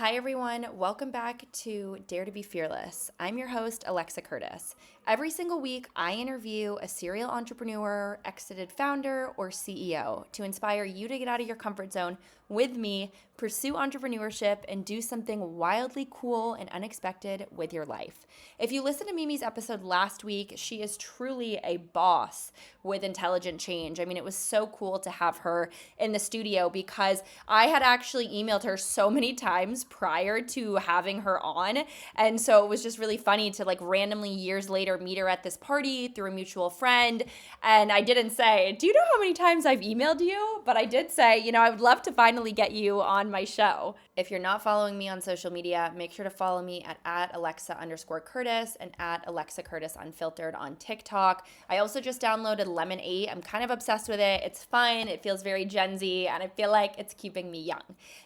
Hi, everyone. Welcome back to Dare to be Fearless. I'm your host, Alexa Curtis. Every single week, I interview a serial entrepreneur, exited founder, or CEO to inspire you to get out of your comfort zone with me, pursue entrepreneurship, and do something wildly cool and unexpected with your life. If you listened to Mimi's episode last week, she is truly a boss with intelligent change. I mean, it was so cool to have her in the studio because I had actually emailed her so many times prior to having her on. And so it was just really funny to randomly years later meet her at this party through a mutual friend. And I didn't say, do you know how many times I've emailed you? But I did say, I would love to finally get you on my show. If you're not following me on social media, make sure to follow me at Alexa_Curtis and at Alexa Curtis Unfiltered on TikTok. I also just downloaded Lemon 8. I'm kind of obsessed with it. It's fun. It feels very Gen Z, and I feel like it's keeping me young.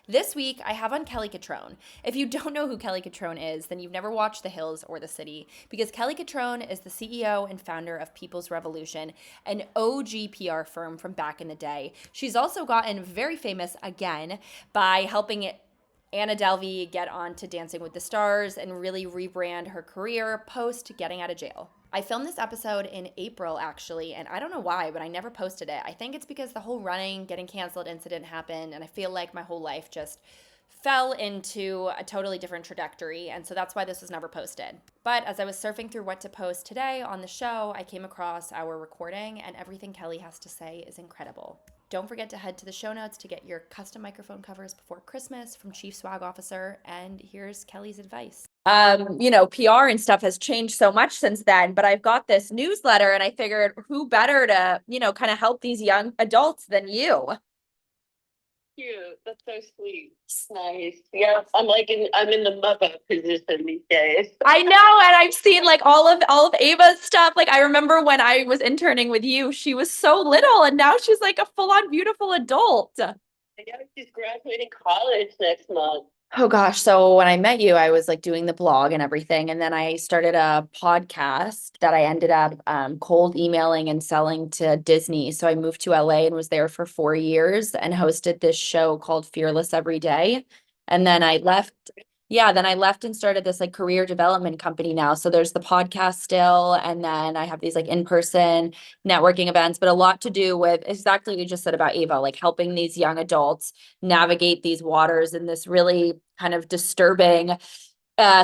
This week, I have on Kelly Cutrone. If you don't know who Kelly Cutrone is, then you've never watched The Hills or The City, because Kelly Cutrone is the CEO and founder of People's Revolution, an OG PR firm from back in the day. She's also gotten very famous again by helping Anna Delvey get on to Dancing with the Stars and really rebrand her career post getting out of jail. I filmed this episode in April, actually, and I don't know why, but I never posted it. I think it's because the whole running, getting canceled incident happened, and I feel like my whole life just fell into a totally different trajectory, and so that's why this was never posted. But as I was surfing through what to post today on the show, I came across our recording, and everything Kelly has to say is incredible. Don't forget to head to the show notes to get your custom microphone covers before Christmas from Chief Swag Officer, and here's Kelly's advice. PR and stuff has changed so much since then, but I've got this newsletter and I figured who better to, kind of help these young adults than you. Cute. That's so sweet. Nice. Yeah, I'm in the mother position these days. I know, and I've seen all of Ava's stuff. I remember when I was interning with you, she was so little, and now she's a full-on beautiful adult. Yeah, she's graduating college next month. Oh gosh. So when I met you, I was doing the blog and everything. And then I started a podcast that I ended up cold emailing and selling to Disney. So I moved to LA and was there for 4 years and hosted this show called Fearless Every Day. And then I left. Yeah, then I left and started this career development company now. So there's the podcast still, and then I have these in-person networking events, but a lot to do with exactly what you just said about Ava, helping these young adults navigate these waters in this really kind of disturbing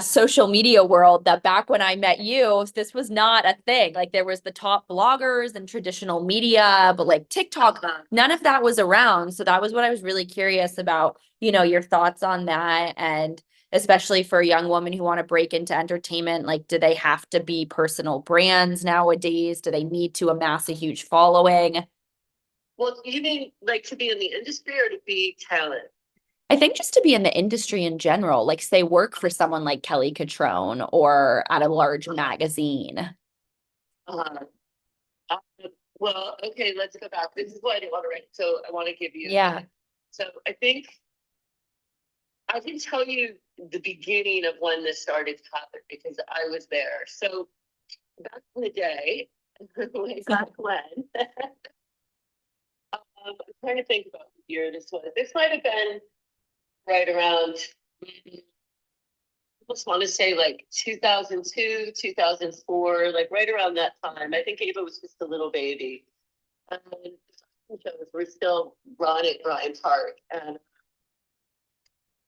social media world that back when I met you, this was not a thing. There was the top bloggers and traditional media, but TikTok, none of that was around. So that was what I was really curious about, your thoughts on that. And especially for a young woman who want to break into entertainment, do they have to be personal brands nowadays? Do they need to amass a huge following? Well, you mean to be in the industry or to be talent? I think just to be in the industry in general, say work for someone like Kelly Cutrone or at a large magazine. Uh, well, okay, let's go back. This is what I didn't want to write. So I want to give you. Yeah. So I think I can tell you the beginning of when this started to happen because I was there. So back in the day, way back when, I'm trying to think about what year this was. This might have been right around, I almost want to say 2002, 2004, right around that time. I think Ava was just a little baby. And shows were still run at Bryant Park. And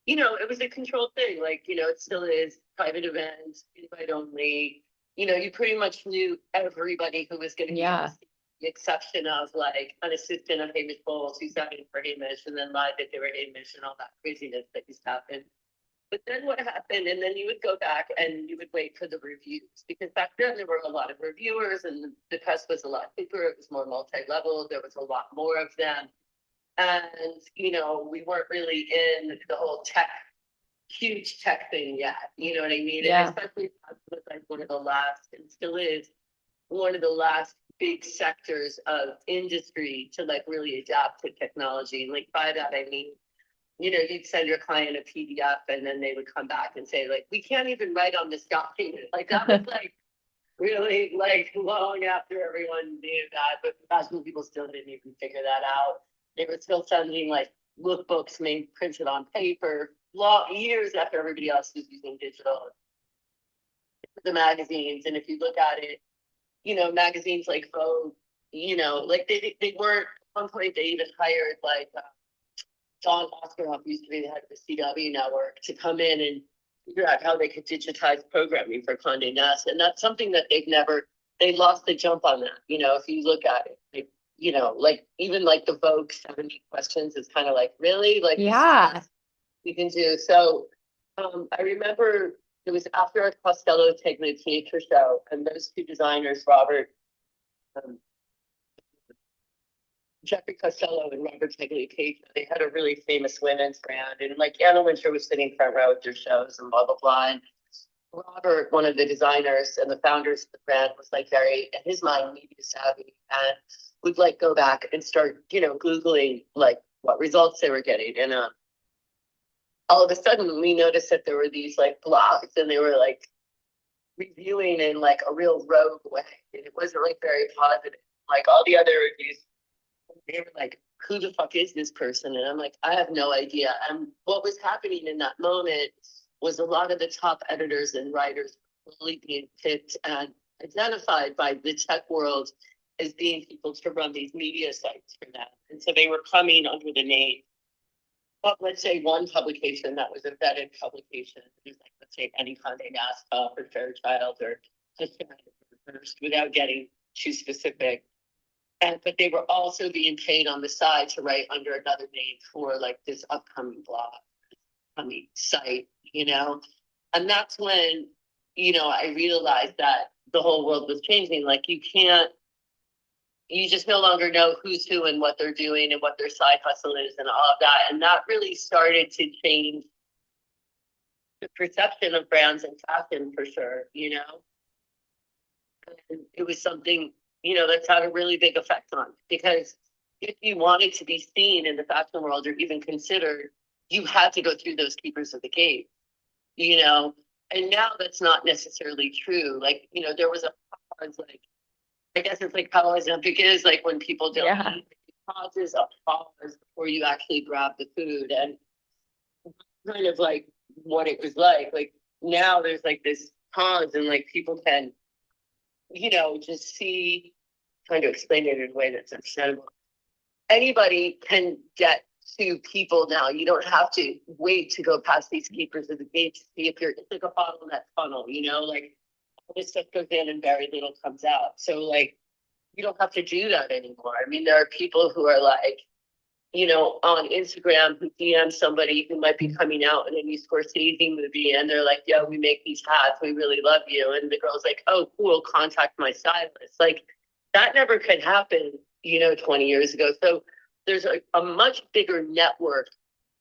it was a controlled thing. It still is private events, invite only. You pretty much knew everybody who was going to be the exception of an assistant of Hamish Bowles who sat in for Hamish and then lied that they were Hamish and all that craziness that used to happen. But then what happened, and then you would go back and you would wait for the reviews because back then there were a lot of reviewers and the press was a lot bigger. It was more multi-level. There was a lot more of them. And, we weren't really in the whole huge tech thing yet. You know what I mean? Yeah. And especially that was one of the last, and still is one of the last big sectors of industry to really adapt to technology. And by that, I mean, you'd send your client a PDF and then they would come back and say we can't even write on this document. That was really long after everyone knew that, but most people still didn't even figure that out. They were still sending lookbooks printed on paper. years after everybody else was using digital, the magazines. And if you look at it, you know, magazines like Vogue, you know, like they weren't, at one point they even hired like John Oscaroff used to be the head of the CW network to come in and figure out how they could digitize programming for Condé Nast. And that's something that they lost the jump on that. You know, if you look at it, like, you know, like even like the Vogue 70 questions is kind of like, really? Like, Yeah. you can do. So I remember it was after a Costello taking the theater show, and those two designers, um, Jeffrey Costello and Robert Tagliapietra, they had a really famous women's brand, and like Anna Wintour was sitting front row at their shows and blah blah blah. And Robert, one of the designers and the founders of the brand, was like very, in his mind, media savvy, and would like go back and start, you know, Googling like what results they were getting. And all of a sudden we noticed that there were these like blogs, and they were like reviewing in like a real rogue way. And it wasn't like very positive. Like all the other reviews, they were like, who the fuck is this person? And I'm like, I have no idea. And what was happening in that moment was a lot of the top editors and writers were really being picked and identified by the tech world as being people to run these media sites for them. And so they were coming under the name of, let's say, one publication that was a vetted publication. It was like, let's say, any Condé Nast or Fairchild or First, without getting too specific. But they were also being paid on the side to write under another name for like this upcoming blog, upcoming site, you know? And that's when, you know, I realized that the whole world was changing. Like you just no longer know who's who and what they're doing and what their side hustle is and all of that. And that really started to change the perception of brands and fashion for sure, you know? And it was something, you know, that's had a really big effect on, because if you wanted to be seen in the fashion world or even considered, you had to go through those keepers of the gate, you know. And now that's not necessarily true. Like, you know, there was a pause, like, I guess it's like how Ozempic is, like when people don't eat, it causes a pause before you actually grab the food. And kind of like what it was like now there's like this pause, and like people can, you know, just see, trying to explain it in a way that's understandable. Anybody can get to people now. You don't have to wait to go past these keepers of the gate to see if you're, it's like a bottleneck funnel, you know, like all this stuff goes in and very little comes out. So like, you don't have to do that anymore. I mean, there are people who are like, you know, on Instagram who DM somebody who might be coming out in a new Scorsese movie, and they're like, yo, we make these hats, we really love you. And the girl's like, oh, cool, contact my stylist. Like, that never could happen, you know, 20 years ago. So there's a much bigger network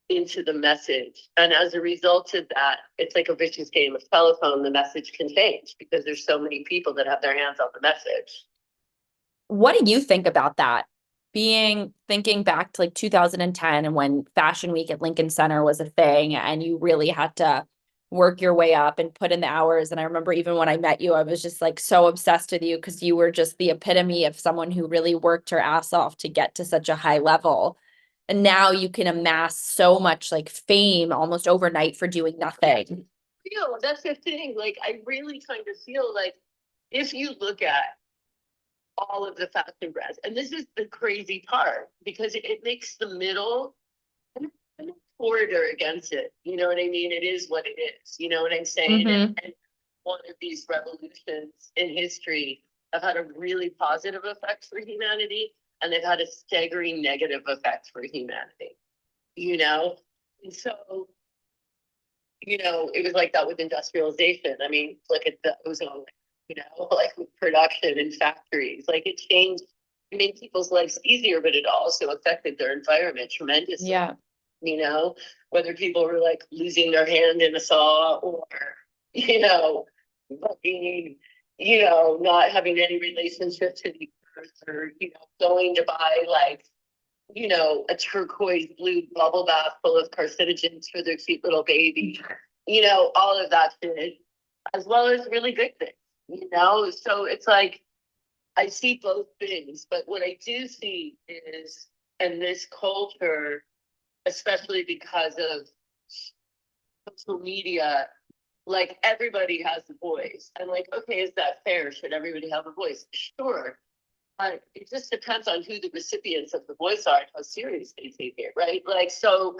into the message. And as a result of that, it's like a vicious game of telephone. The message can change because there's so many people that have their hands on the message. What do you think about that? Thinking back to like 2010 and when Fashion Week at Lincoln Center was a thing and you really had to work your way up and put in the hours. And I remember even when I met you, I was just like so obsessed with you because you were just the epitome of someone who really worked her ass off to get to such a high level. And now you can amass so much like fame almost overnight for doing nothing. You know, that's the thing. Like, I really kind of feel like if you look at all of the fashion brands, and this is the crazy part, because it makes the middle corridor against it. You know what I mean? It is what it is. You know what I'm saying? And one of these revolutions in history have had a really positive effect for humanity, and they've had a staggering negative effect for humanity. You know? And so, you know, it was like that with industrialization. I mean, look at the ozone, you know, like with production in factories. Like, it changed, it made people's lives easier, but it also affected their environment tremendously. Yeah. You know, whether people were like losing their hand in a saw, or, you know, fucking, you know, not having any relationship to the earth, or, you know, going to buy like, you know, a turquoise blue bubble bath full of carcinogens for their cute little baby, you know, all of that shit, as well as really good things, you know? So it's like, I see both things, but what I do see is, in this culture, especially because of social media, like everybody has a voice. I'm like, okay, is that fair? Should everybody have a voice? Sure. It just depends on who the recipients of the voice are and how serious they take it, right? Like, so,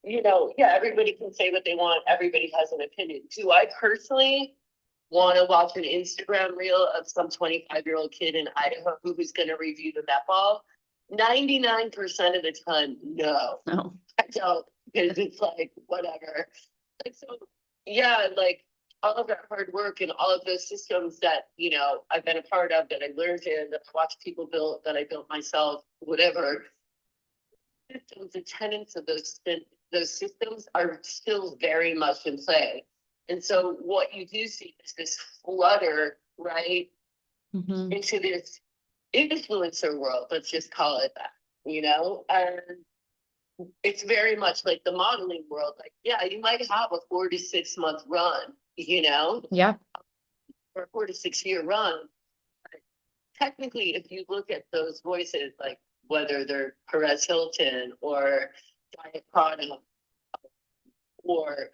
yeah, everybody can say what they want. Everybody has an opinion. Do I personally want to watch an Instagram reel of some 25-year-old kid in Idaho who's going to review the Met Ball? 99% of the time, no. No. I don't, because it's like, whatever. Like, so, yeah, like, all of that hard work and all of those systems that, I've been a part of, that I learned in, that I watched people build, that I built myself, whatever. Systems and tenets of those systems are still very much in play. And so what you do see is this flutter, right, into this influencer world, let's just call it that, and it's very much like the modeling world. Like, yeah, you might have a 4 to 6 month run, Yeah. or a 4 to 6 year run. But technically, if you look at those voices, like whether they're Perez Hilton or Diet Prada, or,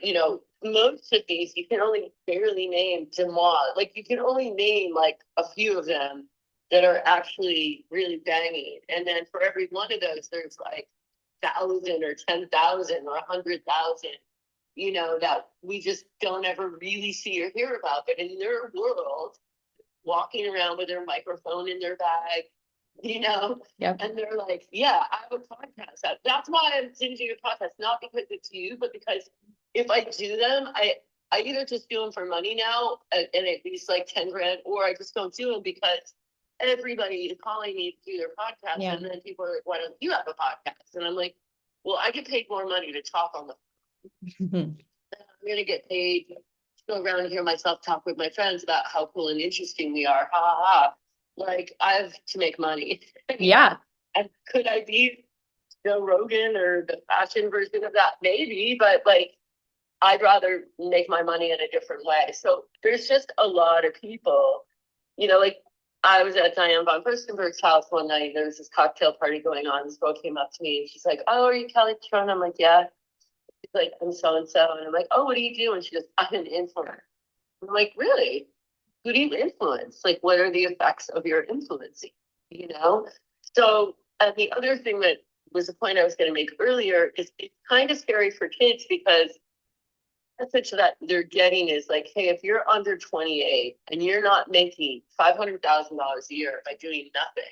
most of these, you can only barely name Demois. Like, you can only name like a few of them that are actually really banging. And then for every one of those, there's like 1,000 or 10,000 or 100,000, that we just don't ever really see or hear about. But in their world, walking around with their microphone in their bag, Yep. and they're like, yeah, I have a podcast. That's why I'm into your podcast, not because it's you, but because if I do them, I either just do them for money now, and at least like 10 grand, or I just don't do them because everybody is calling me to do their podcast. Yeah. And then people are like, why don't you have a podcast? And I'm like, well, I get paid more money to talk on the phone. I'm going to get paid to go around and hear myself talk with my friends about how cool and interesting we are. Ha ha ha. Like, I have to make money. Yeah. And could I be Joe Rogan or the fashion version of that? Maybe, but like, I'd rather make my money in a different way. So there's just a lot of people, like, I was at Diane von Furstenberg's house one night. There was this cocktail party going on. This girl came up to me and she's like, oh, are you Kelly Cutrone? I'm like, yeah. She's like, I'm so-and-so. And I'm like, oh, what do you do? And she goes, I'm an influencer. I'm like, really? Who do you influence? Like, what are the effects of your influencing? So, and the other thing that was the point I was going to make earlier is it's kind of scary for kids because the message that they're getting is like, hey, if you're under 28 and you're not making $500,000 a year by doing nothing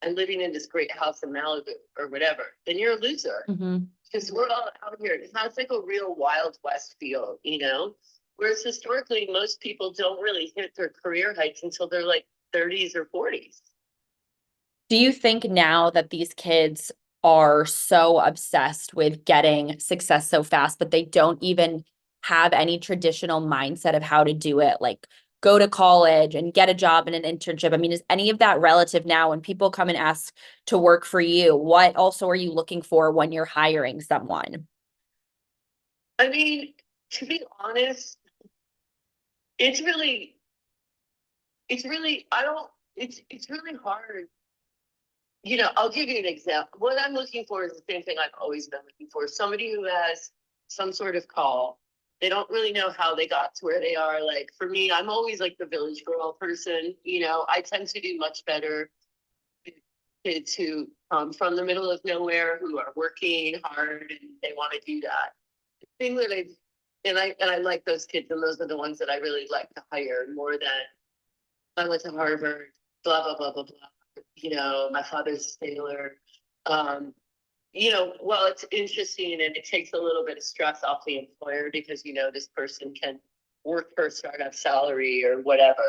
and living in this great house in Malibu or whatever, then you're a loser. Because we're all out here. It sounds like a real Wild West feel, Whereas historically, most people don't really hit their career heights until they're like 30s or 40s. Do you think now that these kids are so obsessed with getting success so fast, but they don't even have any traditional mindset of how to do it, like go to college and get a job and an internship? I mean, is any of that relative now when people come and ask to work for you? What also are you looking for when you're hiring someone? I mean, to be honest, it's really hard. I'll give you an example. What I'm looking for is the same thing I've always been looking for. Somebody who has some sort of call. They don't really know how they got to where they are. Like, for me, I'm always like the village girl person. I tend to do much better with kids who come from the middle of nowhere, who are working hard and they want to do that. The thing that I like those kids, and those are the ones that I really like to hire more than I went to Harvard, blah, blah, blah, blah, blah. My father's a sailor. Well, it's interesting and it takes a little bit of stress off the employer because, this person can work for a startup salary or whatever,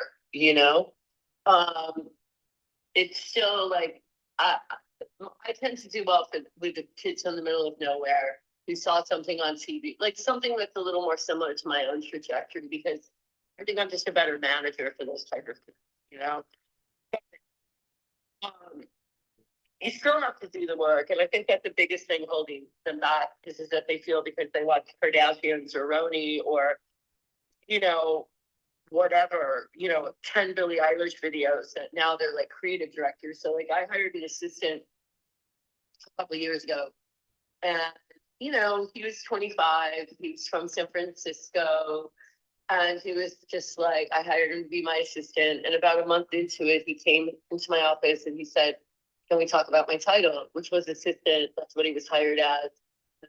it's still like, I tend to do well with the kids in the middle of nowhere who saw something on TV, like something that's a little more similar to my own trajectory, because I think I'm just a better manager for those type of kids, You still have to do the work, and I think that the biggest thing holding them back is that they feel because they watch Kardashians or Roni or, whatever, 10 Billie Eilish videos, that now they're like creative directors. So like, I hired an assistant a couple of years ago, and you know, he was 25, he was from San Francisco, and he was just like, I hired him to be my assistant. And about a month into it, he came into my office and he said, can we talk about my title, which was assistant? That's what he was hired as. I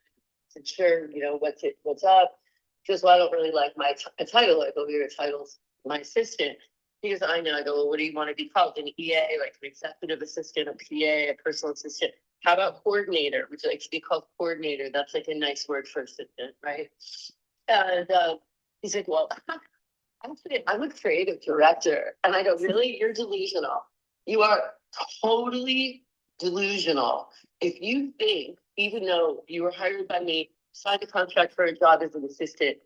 said, sure, you know, what's up? He goes, well, I don't really like my title. I go, your title's my assistant. He goes, I know. I go, well, what do you want to be called? An EA, like an executive assistant, a PA, a personal assistant. How about coordinator? Would you like to be called coordinator? That's like a nice word for assistant, right? And he's like, well, actually, I'm a creative director. And I go, really? You're delusional. You are totally delusional. If you think, even though you were hired by me, signed a contract for a job as an assistant,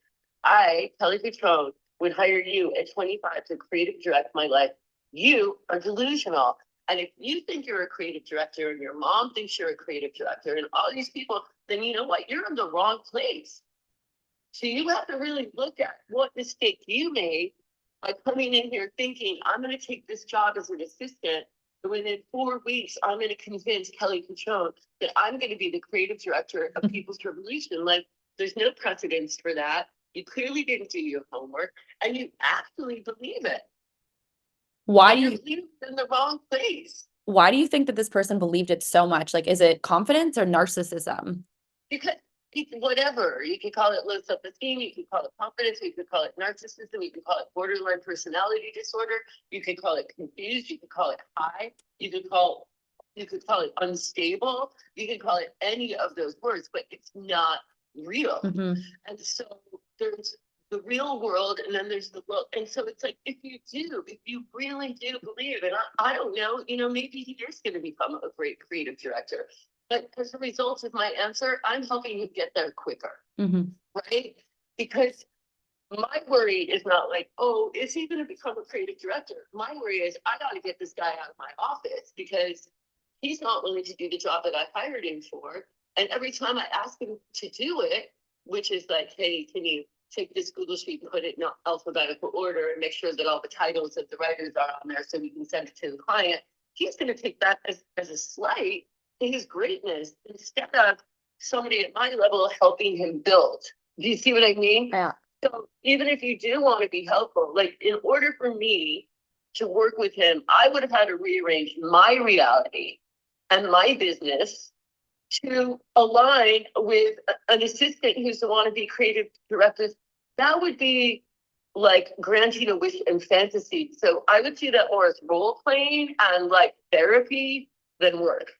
I, Kelly Cutrone, would hire you at 25 to creative direct my life, you are delusional. And if you think you're a creative director and your mom thinks you're a creative director and all these people, then you know what? You're in the wrong place. So you have to really look at what mistake you made by coming in here thinking, I'm going to take this job as an assistant. And within 4 weeks, I'm going to convince Kelly Cutrone that I'm going to be the creative director of People's Revolution. Like, there's no precedence for that. You clearly didn't do your homework, and you actually believe it. Why And do you're you believing in the wrong place. why do you think that this person believed it so much? Like, is it confidence or narcissism? Because whatever, you can call it low self-esteem, you can call it confidence, you could call it narcissism, you can call it borderline personality disorder, you could call it confused, you could call it high, you could call it unstable, you can call it any of those words, but it's not real. Mm-hmm. And so there's the real world, and then there's the world. And so it's like, if you really do believe, and I don't know, you know, maybe he is going to become a great creative director. But as a result of my answer, I'm helping you get there quicker, Mm-hmm. right? Because my worry is not like, oh, is he going to become a creative director? My worry is I got to get this guy out of my office because he's not willing to do the job that I hired him for. And every time I ask him to do it, which is like, hey, can you take this Google Sheet and put it in alphabetical order and make sure that all the titles of the writers are on there so we can send it to the client, he's going to take that as a slight to his greatness instead of somebody at my level helping him build. Do you see what I mean? Yeah. So even if you do want to be helpful, like in order for me to work with him, I would have had to rearrange my reality and my business to align with an assistant who's the wannabe creative director. That would be like granting a wish and fantasy. So I would see that more as role playing and like therapy than work.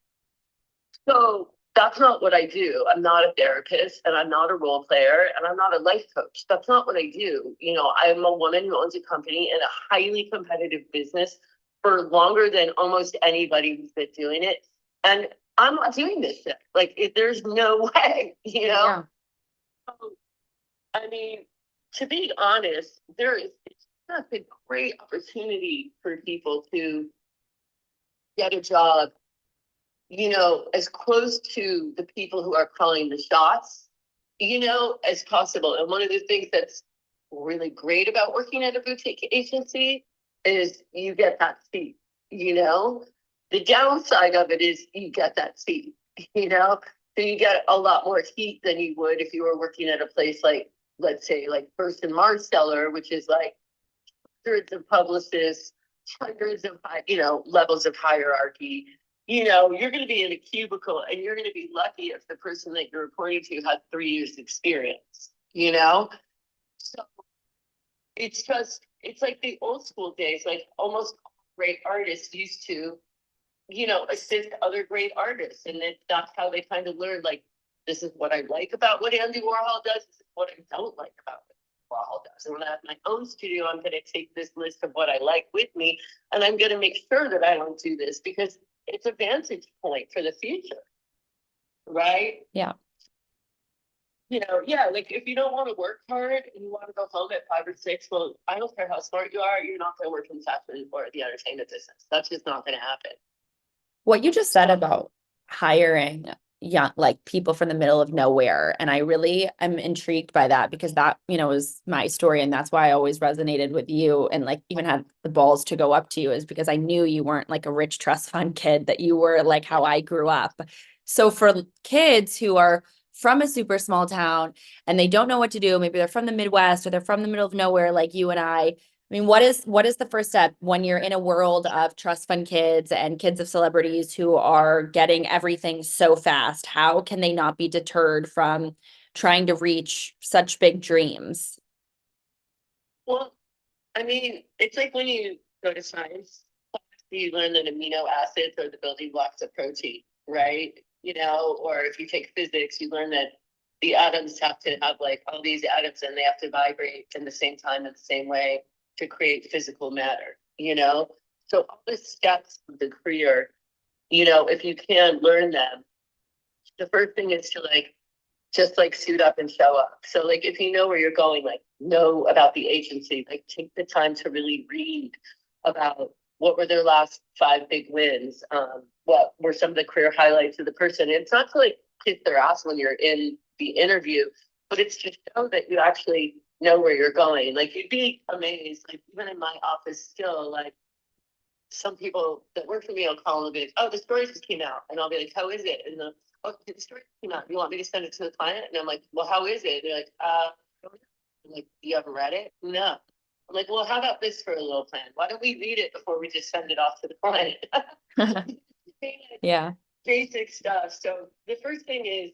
So that's not what I do. I'm not a therapist and I'm not a role player and I'm not a life coach. That's not what I do. You know, I'm a woman who owns a company in a highly competitive business for longer than almost anybody who's been doing it. And I'm not doing this shit. Like, there's no way, you know? Yeah. So, I mean, to be honest, it's a great opportunity for people to get a job, you know, as close to the people who are calling the shots, you know, as possible. And one of the things that's really great about working at a boutique agency is you get that seat, you know. The downside of it is you get that seat, you know. So you get a lot more heat than you would if you were working at a place like, let's say, like First and Marsteller, which is like hundreds of publicists, hundreds of, you know, levels of hierarchy. You know, you're going to be in a cubicle and you're going to be lucky if the person that you're reporting to has 3 years experience, you know? So it's like the old school days, like almost great artists used to, you know, assist other great artists. And that's how they kind of learned, like, this is what I like about what Andy Warhol does. This is what I don't like about what Warhol does. And when I have my own studio, I'm going to take this list of what I like with me. And I'm going to make sure that I don't do this because it's a vantage point for the future, right? Yeah. You know, yeah, like if you don't want to work hard and you want to go home at 5 or 6, well, I don't care how smart you are, you're not going to work in fashion or the entertainment business. That's just not going to happen. What you just said about hiring young, like people from the middle of nowhere. And I really am intrigued by that because that, you know, is my story. And that's why I always resonated with you and like even had the balls to go up to you is because I knew you weren't like a rich trust fund kid, that you were like how I grew up. So for kids who are from a super small town and they don't know what to do. Maybe they're from the Midwest or they're from the middle of nowhere like you and I mean, what is the first step when you're in a world of trust fund kids and kids of celebrities who are getting everything so fast? How can they not be deterred from trying to reach such big dreams? Well, I mean, it's like when you go to science class, you learn that amino acids are the building blocks of protein, right? You know, or if you take physics, you learn that the atoms have to have like all these atoms and they have to vibrate in the same time in the same way to create physical matter, you know? So all the steps of the career, you know, if you can learn them, the first thing is to like just like suit up and show up. So like if you know where you're going, like know about the agency, like take the time to really read about what were their last 5 big wins, what were some of the career highlights of the person. And it's not to like kiss their ass when you're in the interview, but it's to show that you actually know where you're going. Like you'd be amazed, like even in my office still, like some people that work for me will call and be like, oh, the story just came out. And I'll be like, how is it? And the oh, the story came out. You want me to send it to the client? And I'm like, well, how is it? They're like, I'm like, you ever read it? No. I'm like, well, how about this for a little plan? Why don't we read it before we just send it off to the client? Yeah. Basic stuff. So the first thing is,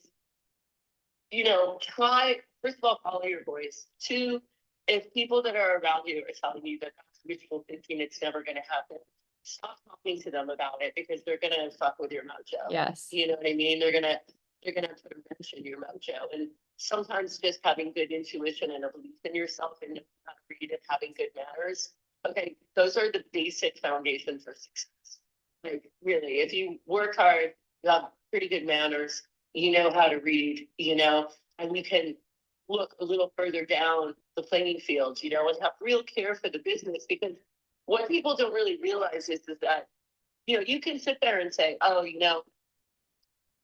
you know, try, first of all, follow your voice. 2, if people that are around you are telling you that that's wishful thinking, it's never going to happen, stop talking to them about it because they're going to fuck with your mojo. Yes. You know what I mean? They're going to put a wrench in your mojo. And sometimes just having good intuition and a belief in yourself and knowing how to read and having good manners. Okay, those are the basic foundation for success. Like really, if you work hard, you have pretty good manners, you know how to read, you know, and you can look a little further down the playing field, you know, and have real care for the business. Because what people don't really realize is that, you know, you can sit there and say, oh, you know,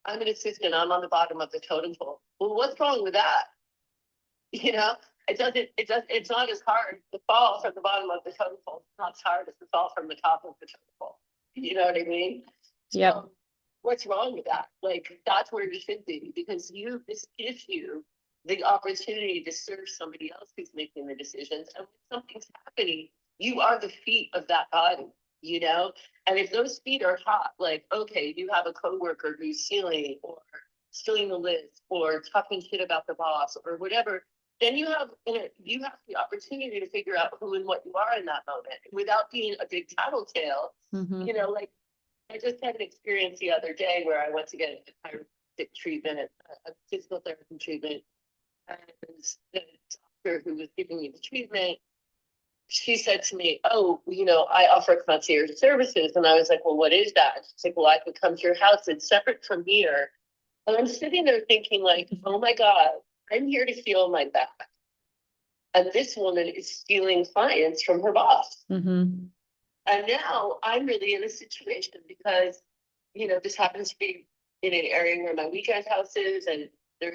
I'm an assistant, I'm on the bottom of the totem pole. Well, what's wrong with that? You know, it's not as hard to fall from the bottom of the totem pole. It's not as hard as to fall from the top of the totem pole. You know what I mean? Yep. So what's wrong with that? Like, that's where you should be, because this gives you the opportunity to serve somebody else who's making the decisions. And when something's happening, you are the feet of that body, you know? And if those feet are hot, like, okay, you have a coworker who's stealing the list or talking shit about the boss or whatever, then you have the opportunity to figure out who and what you are in that moment without being a big tattletale. Mm-hmm. You know, like I just had an experience the other day where I went to get a chiropractic treatment, a physical therapy treatment, and the doctor who was giving me the treatment, she said to me, oh, you know, I offer concierge services. And I was like, well, what is that? She's like, well, I could come to your house. It's separate from here. And I'm sitting there thinking like, oh my God, I'm here to heal my back. And this woman is stealing clients from her boss. Mm-hmm. And now I'm really in a situation because, you know, this happens to be in an area where my weekend house is, and there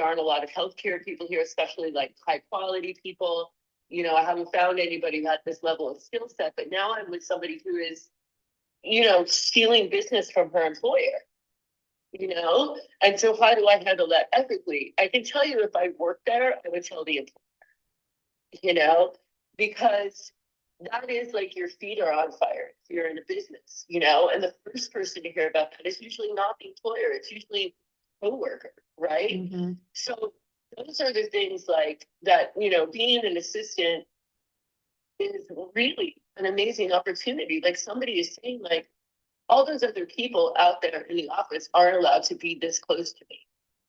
aren't a lot of healthcare people here, especially like high quality people. You know, I haven't found anybody who had this level of skill set, but now I'm with somebody who is, you know, stealing business from her employer, you know? And so how do I handle that ethically? I can tell you if I worked there, I would tell the employer, you know, because that is like your feet are on fire if you're in a business, you know, and the first person to hear about that is usually not the employer, it's usually a coworker, right? Mm-hmm. So those are the things like that, you know, being an assistant is really an amazing opportunity. Like somebody is saying, like, all those other people out there in the office aren't allowed to be this close to me.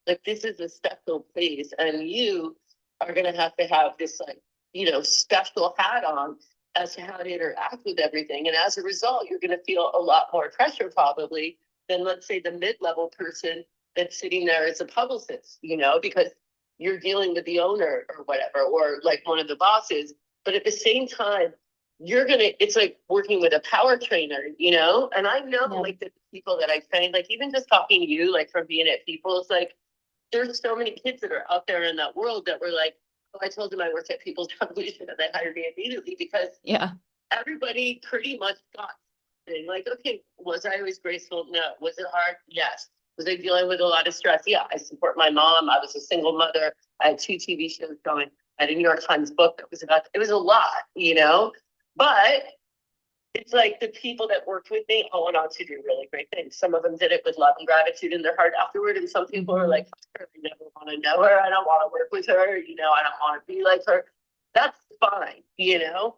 Like, this is a special place, and you are going to have this, like, you know, special hat on as to how to interact with everything. And as a result, you're going to feel a lot more pressure probably than, let's say, the mid-level person that's sitting there as a publicist, you know, because you're dealing with the owner or whatever, or like one of the bosses. But at the same time, it's like working with a power trainer, you know? And I know like the people that I train, like even just talking to you, like from being at People, it's like, there's so many kids that are out there in that world that were like, oh, I told them I worked at People's Revolution and they hired me immediately because everybody pretty much got something. Like, okay, was I always graceful? No. Was it hard? Yes. Was I dealing with a lot of stress? Yeah, I support my mom. I was a single mother. I had 2 TV shows going. I had a New York Times book that was it was a lot, you know, but it's like the people that worked with me all went on to do really great things. Some of them did it with love and gratitude in their heart afterward. And some people are like, I never want to know her. I don't want to work with her. You know, I don't want to be like her. That's fine, you know,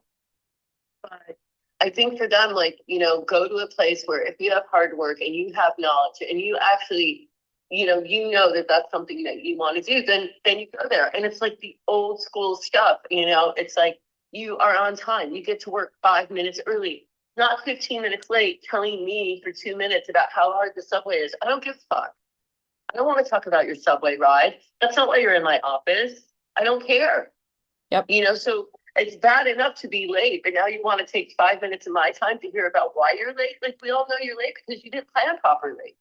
but I think for them, like, you know, go to a place where if you have hard work and you have knowledge and you actually, you know that that's something that you want to do, then you go there. And it's like the old school stuff, you know, it's like you are on time. You get to work 5 minutes early, not 15 minutes late, telling me for 2 minutes about how hard the subway is. I don't give a fuck. I don't want to talk about your subway ride. That's not why you're in my office. I don't care. Yep. You know, so it's bad enough to be late, but now you want to take 5 minutes of my time to hear about why you're late. Like, we all know you're late because you didn't plan properly.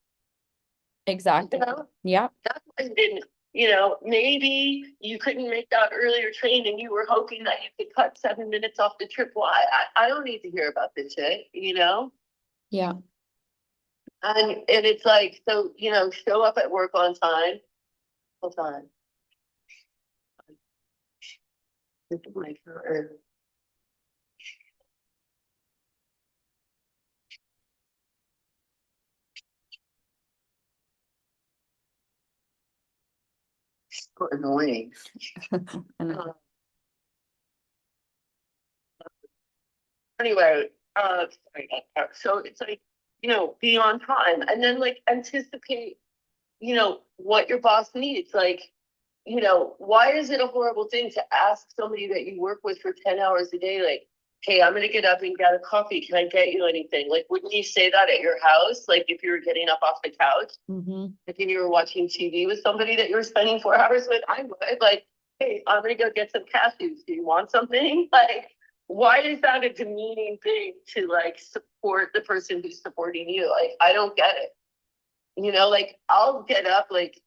Exactly. You know? Yeah. That's why you didn't, you know, maybe you couldn't make that earlier train and you were hoping that you could cut 7 minutes off the trip. Well, I don't need to hear about this shit, you know? Yeah. And it's like, so, you know, show up at work on time. Hold on. This is my turn. So annoying. Anyway, sorry about that. So it's like, you know, be on time and then like anticipate, you know, what your boss needs. Like, you know, why is it a horrible thing to ask somebody that you work with for 10 hours a day, like, hey, I'm going to get up and get a coffee. Can I get you anything? Like, wouldn't you say that at your house? Like, if you were getting up off the couch, if you were watching TV with somebody that you were spending 4 hours with, I would. Like, hey, I'm going to go get some cashews. Do you want something? Like, why is that a demeaning thing to like support the person who's supporting you? Like, I don't get it. You know, like, I'll get up like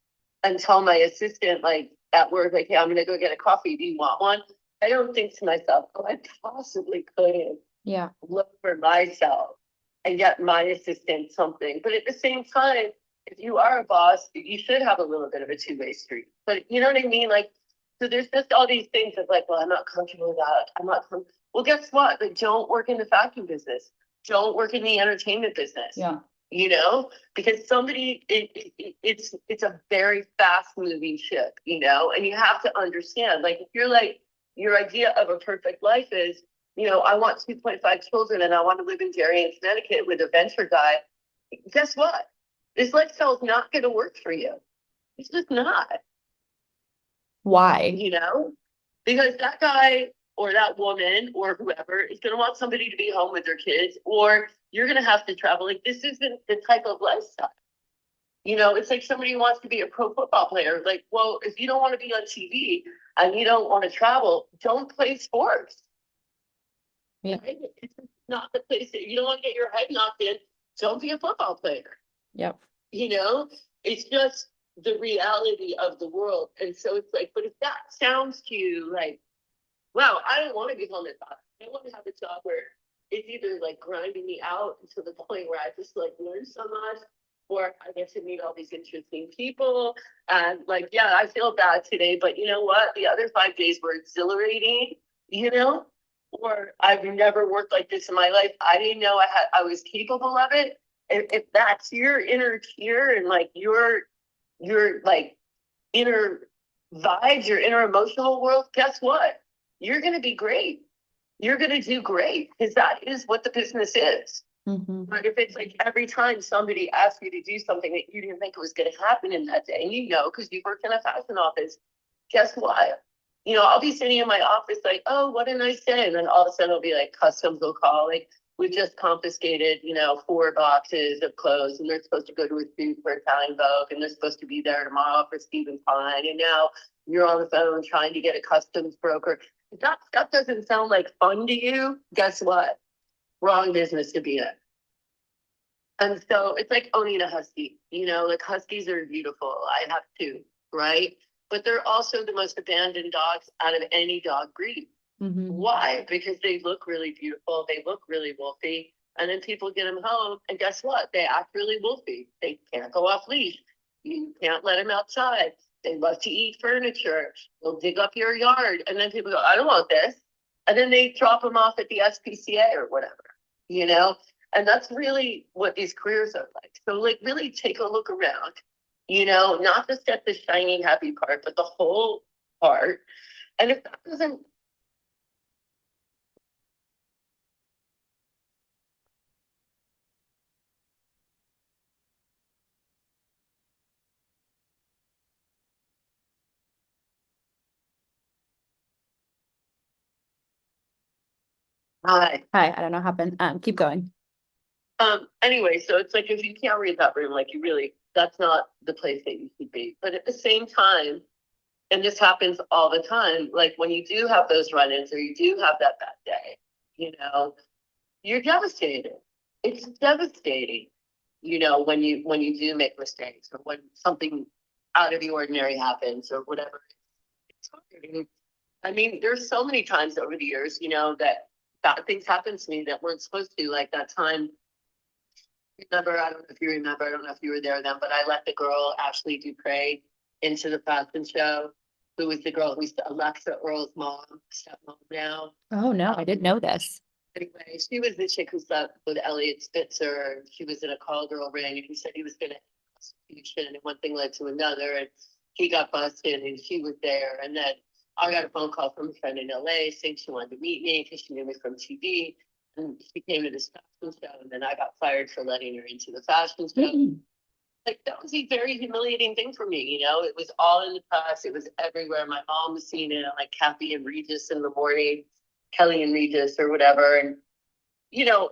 and tell my assistant like at work, like, hey, I'm gonna go get a coffee. Do you want one? I don't think to myself, oh, I possibly couldn't look for myself and get my assistant something. But at the same time, if you are a boss, you should have a little bit of a two-way street. But you know what I mean? Like, so there's just all these things that's like, well, I'm not comfortable with that. I'm not comfortable. Well, guess what? Like, don't work in the fashion business. Don't work in the entertainment business. Yeah. You know, because somebody, it's a very fast moving ship, you know, and you have to understand, like, if you're like, your idea of a perfect life is, you know, I want 2.5 children and I want to live in Darien, Connecticut with a venture guy. Guess what? This lifestyle is not going to work for you. It's just not. Why? You know, because that guy or that woman or whoever is going to want somebody to be home with their kids, or you're going to have to travel. Like, this isn't the type of lifestyle. You know, it's like somebody who wants to be a pro football player. Like, well, if you don't want to be on TV and you don't want to travel, don't play sports. Yeah. Right? It's not the place that you don't want to get your head knocked in. Don't be a football player. Yep. You know, it's just the reality of the world. And so it's like, but if that sounds to you like, wow, I don't want to be home at 5. I want to have a job where it's either like grinding me out to the point where I just like learn so much, or I get to meet all these interesting people. And like, yeah, I feel bad today, but you know what? The other 5 days were exhilarating, you know, or I've never worked like this in my life. I didn't know I was capable of it. If that's your inner tier and like your like inner vibes, your inner emotional world, guess what? You're going to be great. You're going to do great because that is what the business is. But if it's like every time somebody asks you to do something that you didn't think was going to happen in that day, and you know, because you work in a fashion office, guess what? You know, I'll be sitting in my office like, oh, what a nice day. And then all of a sudden it'll be like customs will call, like, we've just confiscated, you know, 4 boxes of clothes and they're supposed to go to a suit for Italian Vogue and they're supposed to be there tomorrow for Stephen Fine. And now you're on the phone trying to get a customs broker. If that stuff doesn't sound like fun to you, guess what? Wrong business to be in. And so it's like owning a husky, you know, like huskies are beautiful. I have 2, right? But they're also the most abandoned dogs out of any dog breed. Why? Because they look really beautiful. They look really wolfy. And then people get them home, and guess what? They act really wolfy. They can't go off leash. You can't let them outside. They love to eat furniture. They'll dig up your yard. And then people go, I don't want this. And then they drop them off at the SPCA or whatever, you know? And that's really what these careers are like. So like really take a look around, you know, not just at the shiny, happy part, but the whole part. And if that doesn't, Hi, I don't know what happened. Keep going. anyway, so it's like if you can't read that room, like you really, that's not the place that you should be. But at the same time, and this happens all the time, like when you do have those run-ins or you do have that bad day, you know, you're devastated. It's devastating, you know, when you do make mistakes or when something out of the ordinary happens or whatever. It's hard. I mean, there's so many times over the years, you know, that bad things happen to me that weren't supposed to, like that time. Remember, I don't know if you remember, I don't know if you were there then, but I let the girl Ashley Dupre into the fashion show, who was the girl who's Alexa Earl's mom, stepmom now. Oh no, I didn't know this. Anyway, she was the chick who slept with Elliot Spitzer. She was in a call girl ring, and he said he was going to prostitution, and one thing led to another, and he got busted, and she was there. And then I got a phone call from a friend in LA saying she wanted to meet me because she knew me from TV. And she came to this fashion show, and then I got fired for letting her into the fashion show. Like, that was a very humiliating thing for me, you know? It was all in the press. It was everywhere. My mom was seeing it, like Kathy and Regis in the morning, Kelly and Regis or whatever. And, you know,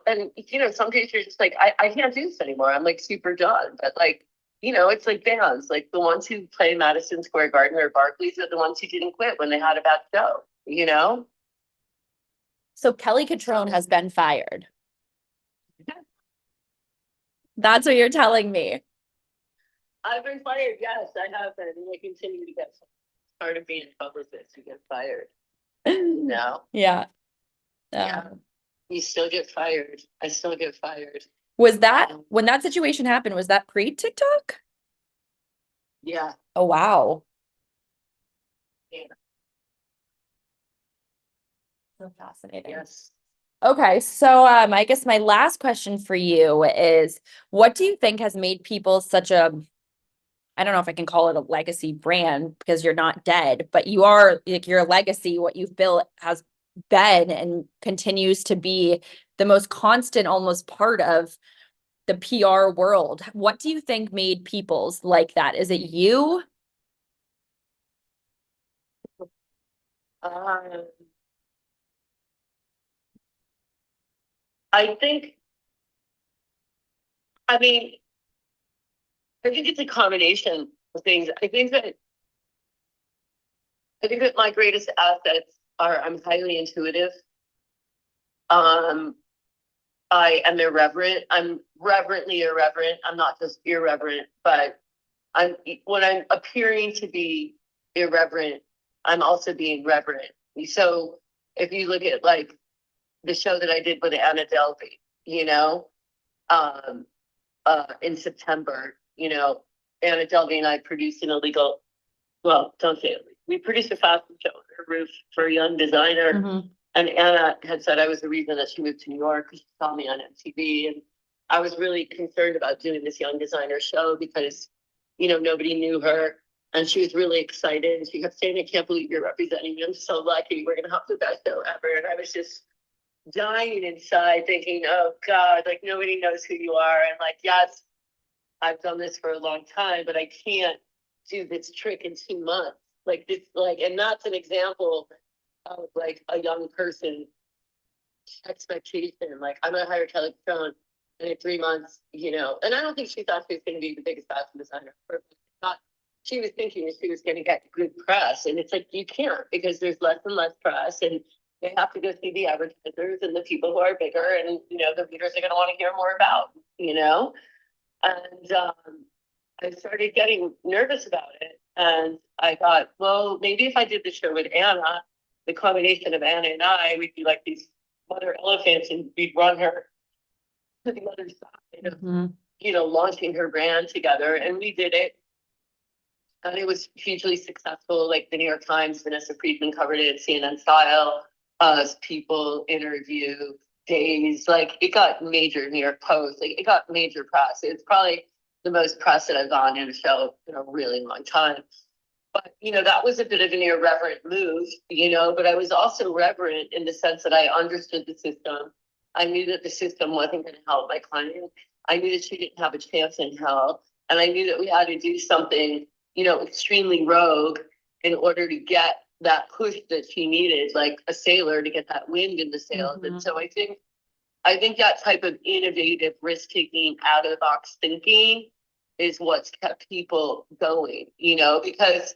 some days you're just like, I can't do this anymore. I'm like super done. But like, you know, it's like bands, like the ones who play Madison Square Garden or Barclays are the ones who didn't quit when they had a bad show, you know? So Kelly Cutrone has been fired. That's what you're telling me. I've been fired. Yes, I have been. And I continue to get part of being a publicist who gets fired. No. Yeah. Yeah. You still get fired. I still get fired. Was that when that situation happened, was that pre-TikTok? Yeah. Oh, wow. Yeah. So fascinating. Yes. Okay, so I guess my last question for you is, what do you think has made people such a, I don't know if I can call it a legacy brand because you're not dead, but you are, like, your legacy, what you've built has been and continues to be the most constant almost part of the PR world. What do you think made people's like that? Is it you? Um, I think, I mean, I think it's a combination of things. I think that my greatest assets are I'm highly intuitive. I am irreverent. I'm reverently irreverent. I'm not just irreverent, but when I'm appearing to be irreverent, I'm also being reverent. So if you look at like the show that I did with Anna Delvey, you know, in September, you know, Anna Delvey and I produced an illegal, well, don't say it. We produced a fashion show on her roof for a young designer. Mm-hmm. And Anna had said I was the reason that she moved to New York because she saw me on MTV. And I was really concerned about doing this young designer show because, you know, nobody knew her. And she was really excited. And she kept saying, I can't believe you're representing me. I'm so lucky. We're going to have the best show ever. And I was just dying inside thinking, oh God, like nobody knows who you are. And like, yes, I've done this for a long time, but I can't do this trick in 2 months. Like this, like, and that's an example of like a young person expectation. Like I'm gonna hire Kelly Cutrone, and in 3 months, you know, and I don't think she thought she was gonna be the biggest fashion designer. Not, she was thinking she was gonna get good press, and it's like you can't because there's less and less press, and they have to go see the advertisers and the people who are bigger, and you know the readers are gonna want to hear more about, you know, and I started getting nervous about it, and I thought, well, maybe if I did the show with Anna, the combination of Anna and I, we'd be like these mother elephants, and we'd run her to the other side of, Mhm. launching her brand together. And we did it. And it was hugely successful. Like the New York Times, Vanessa Friedman covered it, CNN Style, People interview, Days. Like it got major New York Post. Like it got major press. It's probably the most press that I've gone in a show in a really long time. But that was a bit of an irreverent move, but I was also reverent in the sense that I understood the system. I knew that the system wasn't going to help my client. I knew that she didn't have a chance in hell. And I knew that we had to do something, extremely rogue in order to get that push that she needed, like a sailor to get that wind in the sails. And so I think that type of innovative risk taking, out of the box thinking is what's kept people going, because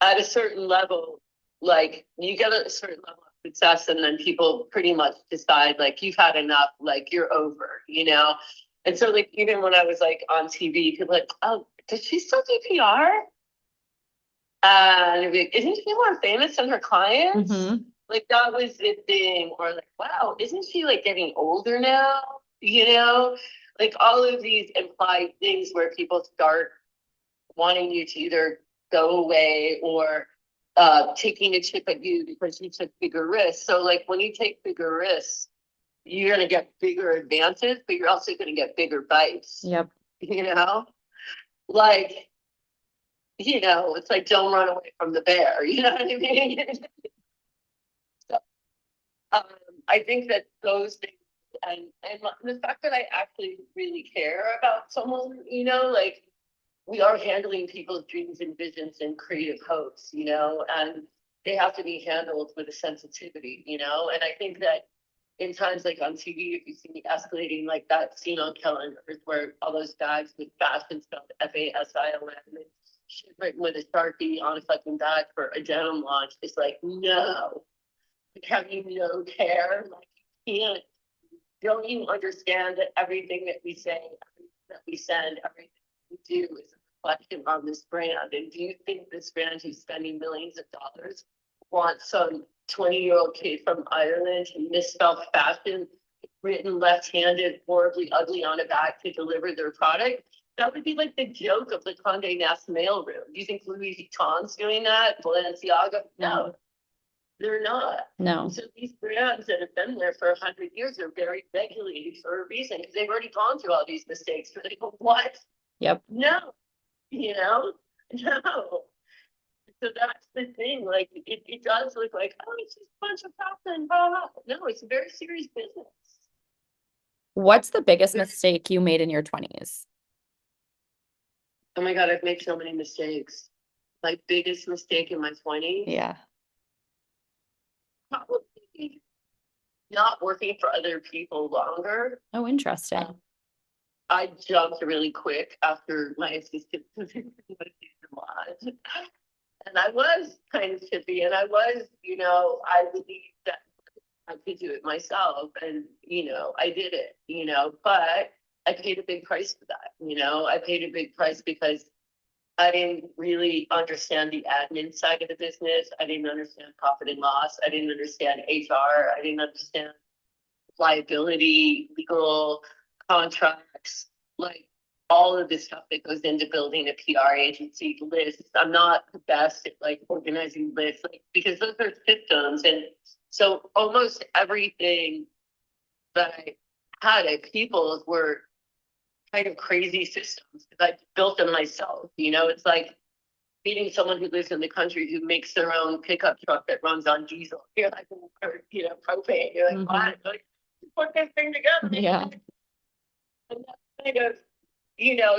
at a certain level, like you get a certain level of success and then people pretty much decide like you've had enough, like you're over, And so like even when I was like on TV, people like, oh, does she still do PR? And like, isn't she more famous than her clients? Mhm. Like that was the thing. Or like, wow, isn't she like getting older now? Like all of these implied things where people start wanting you to either go away or taking a chip at you because you took bigger risks. So like when you take bigger risks, you're going to get bigger advances, but you're also going to get bigger bites. Yep. Like, it's like don't run away from the bear. You know what I mean? So, I think that those things and the fact that I actually really care about someone, like we are handling people's dreams and visions and creative hopes, and they have to be handled with a sensitivity, and I think that in times like on TV, if you see me escalating like that scene on Kellen where all those guys with fashion spelled FASILM and shit written with a Sharpie on a fucking bag for a denim launch, it's like, no, like, have you no care? Like, you can't, don't you understand that everything that we say, everything that we send, everything we do is a reflection on this brand? And do you think this brand who's spending millions of dollars wants some 20-year-old kid from Ireland who misspelled fashion, written left-handed, horribly ugly on a bag to deliver their product? That would be like the joke of the Condé Nast mailroom. Do you think Louis Vuitton's doing that? Balenciaga? No, they're not. No. So these brands that have been there for 100 years are very regulated for a reason because they've already gone through all these mistakes. So they go, what? Yep. No, no. So that's the thing. Like it does look like, oh, it's just a bunch of fashion. Blah, blah. No, it's a very serious business. What's the biggest mistake you made in your 20s? Oh my God, I've made so many mistakes. My biggest mistake in my 20s. Yeah. Probably not working for other people longer. Oh, interesting. I jumped really quick after my assistant position was. And I was kind of chippy, and I was, I believed that I could do it myself, and I did it, but I paid a big price for that. I paid a big price because I didn't really understand the admin side of the business. I didn't understand profit and loss. I didn't understand HR. I didn't understand liability, legal contracts, like all of this stuff that goes into building a PR agency, lists. I'm not the best at like organizing lists, like because those are systems. And so almost everything that I had at People's were kind of crazy systems because I built them myself. It's like meeting someone who lives in the country who makes their own pickup truck that runs on diesel. You're like, or, propane. You're like, what? Like, put this thing together. Yeah. And that's kind of,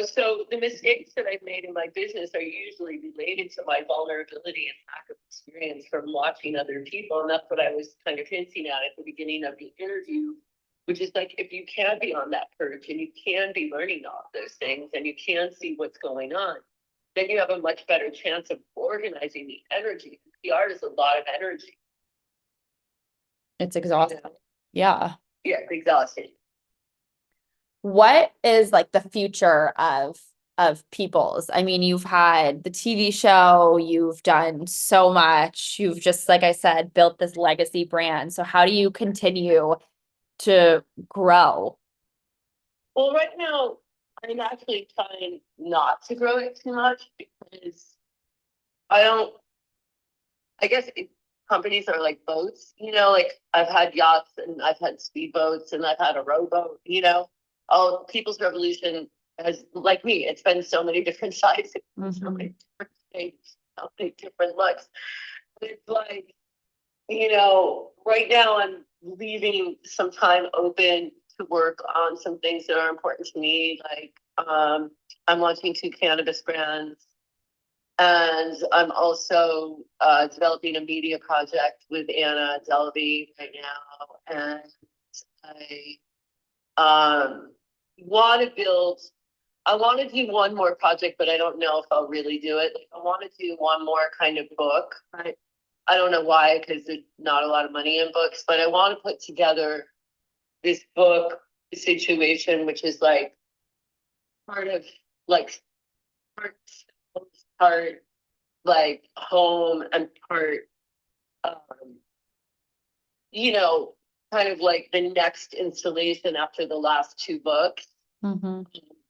so the mistakes that I've made in my business are usually related to my vulnerability and lack of experience from watching other people. And that's what I was kind of hinting at the beginning of the interview, which is like, if you can be on that perch and you can be learning all those things and you can see what's going on, then you have a much better chance of organizing the energy. PR is a lot of energy. It's exhausting. Yeah. Yeah, it's exhausting. What is like the future of People's? I mean, you've had the TV show, you've done so much, you've just, like I said, built this legacy brand. So how do you continue to grow? Well, right now, I'm actually trying not to grow it too much because I don't, I guess companies are like boats, like I've had yachts and I've had speedboats and I've had a rowboat, all People's Revolution has, like me, it's been so many different sizes, so many different shapes, so many different looks. It's like, right now I'm leaving some time open to work on some things that are important to me. Like, I'm launching 2 cannabis brands, and I'm also developing a media project with Anna Delvey right now. And I want to build. I want to do one more project, but I don't know if I'll really do it. Like, I want to do one more kind of book. Right? I don't know why, because there's not a lot of money in books, but I want to put together this book situation, which is like part of like part like home and part, um, kind of like the next installation after the last 2 books,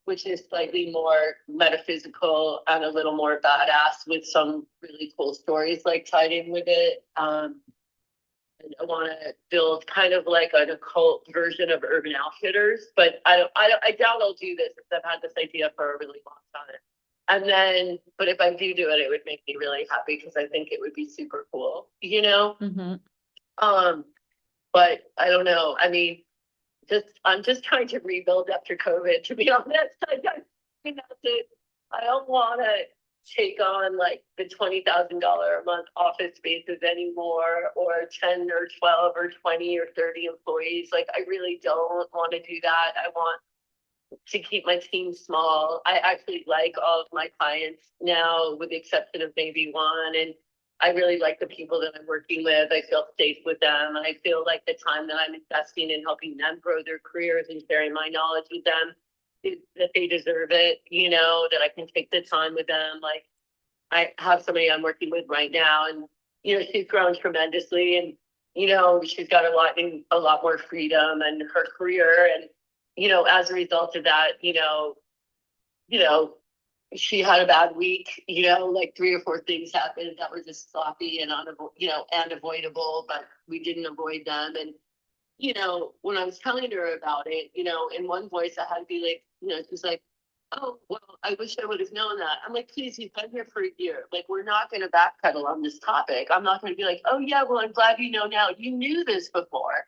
which is slightly more metaphysical and a little more badass with some really cool stories like tied in with it. And I want to build kind of like an occult version of Urban Outfitters, but I doubt I'll do this because I've had this idea for a really long time. And then, but if I do it, it would make me really happy because I think it would be super cool, But I don't know. I mean, I'm just trying to rebuild after COVID, to be honest. I don't want to take on like the $20,000 a month office spaces anymore, or 10 or 12 or 20 or 30 employees. Like, I really don't want to do that. I want to keep my team small. I actually like all of my clients now, with the exception of maybe one. And I really like the people that I'm working with. I feel safe with them. And I feel like the time that I'm investing in helping them grow their careers and sharing my knowledge with them, that they deserve it, that I can take the time with them. Like, I have somebody I'm working with right now, and, she's grown tremendously, and, she's got a lot more freedom in her career. And, as a result of that, she had a bad week, like 3 or 4 things happened that were just sloppy and unavoidable, but we didn't avoid them. And, when I was telling her about it, in one voice I had to be like, she's like, oh, well, I wish I would have known that. I'm like, please, you've been here for a year. Like, we're not going to backpedal on this topic. I'm not going to be like, oh yeah, well, I'm glad you know now. You knew this before,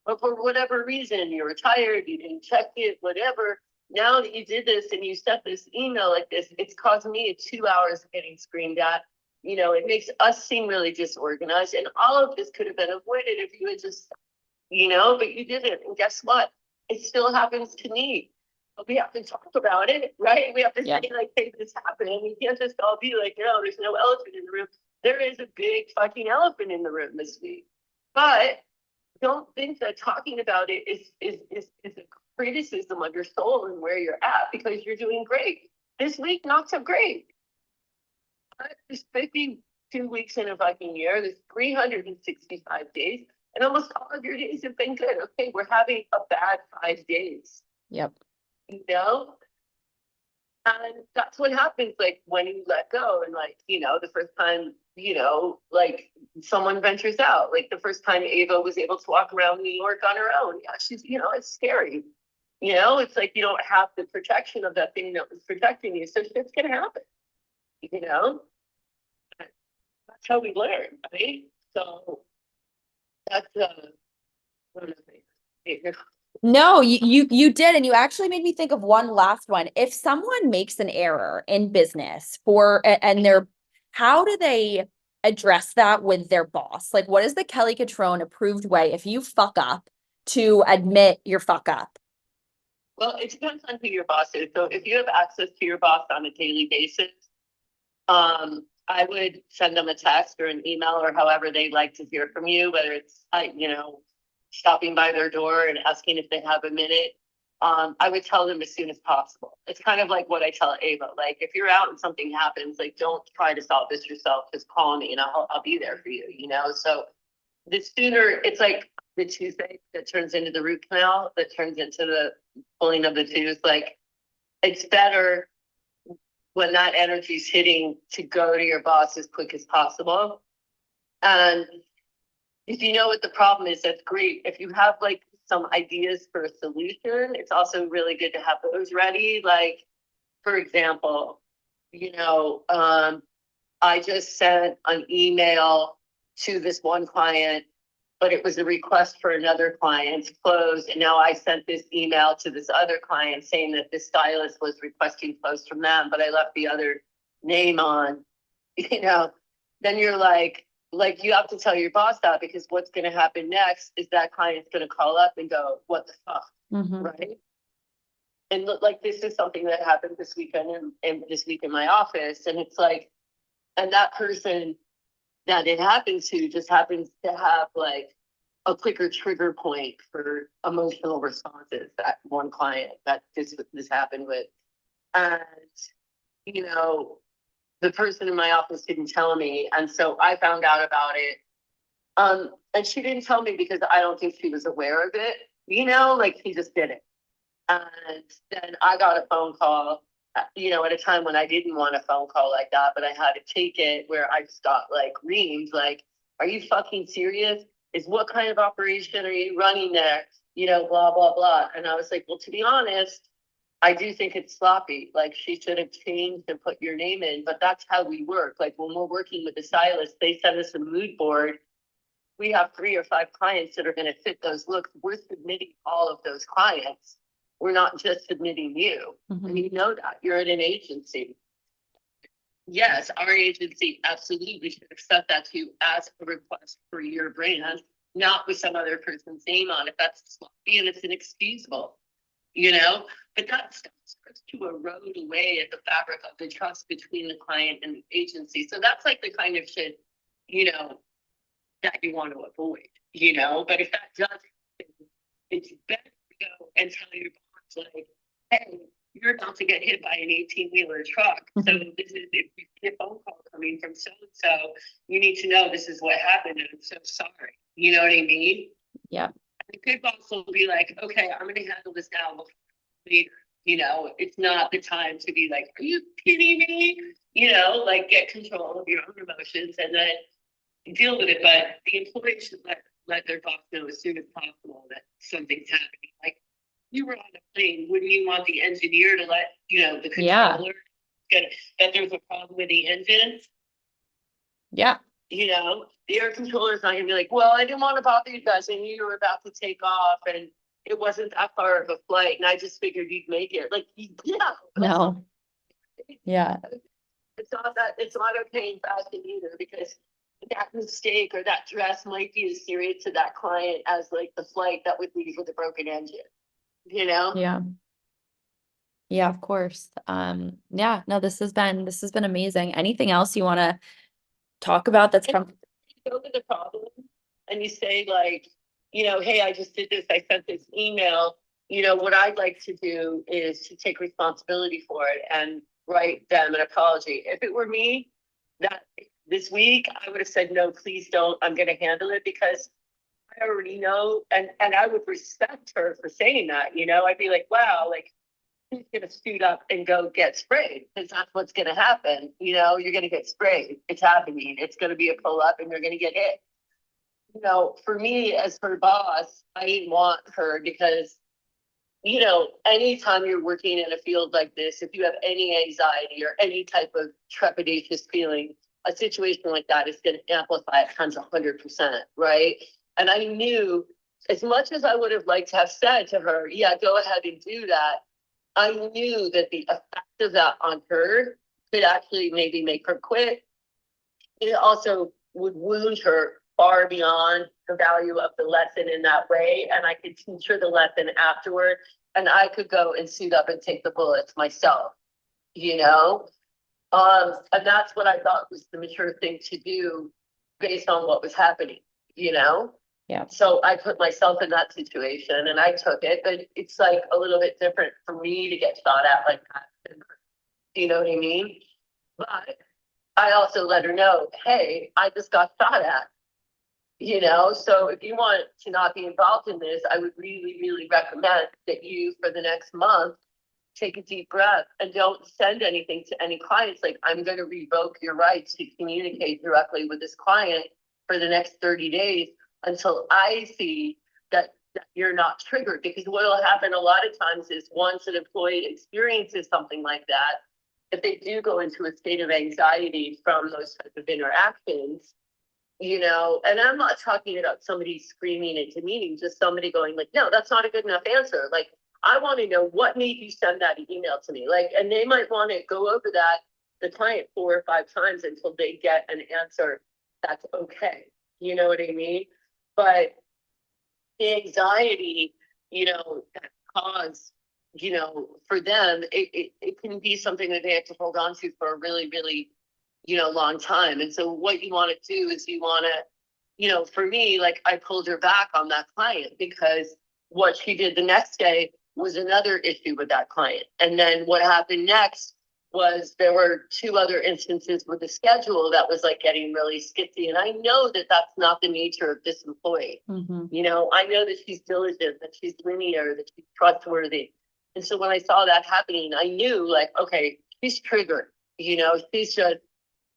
but for whatever reason, you're retired, you didn't check it, whatever. Now that you did this and you sent this email like this, it's caused me 2 hours of getting screamed at. It makes us seem really disorganized. And all of this could have been avoided if you had just, but you didn't. And guess what? It still happens to me. But we have to talk about it, right? We have to say, like, hey, this happened. We can't just all be like, there's no elephant in the room. There is a big fucking elephant in the room this week. But don't think that talking about it is a criticism of your soul and where you're at, because you're doing great. This week, not so great. There's 52 weeks in a fucking year. There's 365 days, and almost all of your days have been good. Okay, we're having a bad 5 days. Yep. And that's what happens, like, when you let go. And, like, the first time, like, someone ventures out, like the first time Ava was able to walk around New York on her own. Yeah, she's, it's scary. It's like you don't have the protection of that thing that was protecting you. So shit's gonna happen. That's how we learn, right? So that's one of the things. No, you did, and you actually made me think of one last one. If someone makes an error in business and they're, how do they address that with their boss? Like, what is the Kelly Cutrone approved way if you fuck up to admit your fuck up? Well, it depends on who your boss is. So if you have access to your boss on a daily basis, I would send them a text or an email or however they like to hear from you, whether it's, stopping by their door and asking if they have a minute. I would tell them as soon as possible. It's kind of like what I tell Ava. Like, if you're out and something happens, like, don't try to solve this yourself. Just call me and I'll be there for you, So the sooner, it's like, the toothache that turns into the root canal, that turns into the pulling of the tooth. Like, it's better when that energy is hitting to go to your boss as quick as possible. And if you know what the problem is, that's great. If you have like some ideas for a solution, it's also really good to have those ready. Like, for example, I just sent an email to this one client, but it was a request for another client's clothes. And now I sent this email to this other client saying that this stylist was requesting clothes from them, but I left the other name on, then you're like you have to tell your boss that, because what's going to happen next is that client's going to call up and go, what the fuck? Right? And like, this is something that happened this weekend and this week in my office. And it's like, and that person that it happens to just happens to have like a quicker trigger point for emotional responses. That one client that this happened with. And, the person in my office didn't tell me. And so I found out about it. And she didn't tell me because I don't think she was aware of it, like she just did it. And then I got a phone call, at a time when I didn't want a phone call like that, but I had to take it, where I just got like reamed, like, are you fucking serious? What kind of operation are you running there? Blah, blah, blah. And I was like, well, to be honest, I do think it's sloppy. Like, she should have changed and put your name in, but that's how we work. Like, when we're working with the stylist, they send us a mood board. We have 3 or 5 clients that are going to fit those looks. We're submitting all of those clients. We're not just submitting you. And you know that. You're at an agency. Yes, our agency absolutely should have sent that to you as a request for your brand, not with some other person's name on it. That's sloppy and it's inexcusable. But that stuff starts to erode away at the fabric of the trust between the client and the agency. So that's like the kind of shit, that you want to avoid, but if that does happen, it's better to go and tell your boss, like, hey, you're about to get hit by an 18-wheeler truck. So this is, if you get a phone call coming from so-and-so, you need to know this is what happened, and I'm so sorry. You know what I mean? Yeah. The good boss will be like, okay, I'm going to handle this now. Later, it's not the time to be like, are you kidding me? Like, get control of your own emotions and then deal with it. But the employee should let their boss know as soon as possible that something's happening. Like, you were on a plane, wouldn't you want the engineer to let the controller get that there's a problem with the engine? Yeah. The air controller is not gonna be like, well, I didn't want to bother you guys. I knew you were about to take off and it wasn't that far of a flight, and I just figured you'd make it. Like, No. Yeah. It's not okay in fashion either, because that mistake or that dress might be as serious to that client as like the flight that would leave with a broken engine. Yeah. Yeah, of course. Yeah, no, this has been amazing. Anything else you want to talk about that's come? You go to the problem and you say, like, hey, I just did this. I sent this email. What I'd like to do is to take responsibility for it and write them an apology. If it were me, that this week, I would have said, no, please don't. I'm going to handle it, because I already know. And I would respect her for saying that. I'd be like, wow, like, who's going to suit up and go get sprayed? Because that's what's going to happen. You're going to get sprayed. It's happening. It's going to be a pull up and you're going to get hit. For me as her boss, I didn't want her, because, anytime you're working in a field like this, if you have any anxiety or any type of trepidatious feeling, a situation like that is going to amplify it times 100%, right? And I knew, as much as I would have liked to have said to her, yeah, go ahead and do that, I knew that the effect of that on her could actually maybe make her quit. It also would wound her far beyond the value of the lesson in that way. And I could teach her the lesson afterward, and I could go and suit up and take the bullets myself, and that's what I thought was the mature thing to do based on what was happening, Yeah. So I put myself in that situation and I took it, but it's like a little bit different for me to get shot at like that. You know what I mean? But I also let her know, hey, I just got shot at. you know? So if you want to not be involved in this, I would really, really recommend that you, for the next month, take a deep breath and don't send anything to any clients. Like, I'm going to revoke your rights to communicate directly with this client for the next 30 days until I see that you're not triggered. Because what will happen a lot of times is once an employee experiences something like that, if they do go into a state of anxiety from those types of interactions, you know, and I'm not talking about somebody screaming into meetings, just somebody going like, no, that's not a good enough answer. Like, I want to know what made you send that email to me. Like, and they might want to go over that, the client 4 or 5 times until they get an answer that's okay. You know what I mean? But the anxiety, you know, that cause, you know, for them, it can be something that they have to hold on to for a really, really, you know, long time. And so what you want to do is you want to, you know, for me, like, I pulled her back on that client because what she did the next day was another issue with that client. And then what happened next was there were 2 other instances with the schedule that was like getting really skitsy. And I know that that's not the nature of this employee. Mm-hmm. You know, I know that she's diligent, that she's linear, that she's trustworthy. And so when I saw that happening, I knew, like, okay, she's triggered. You know,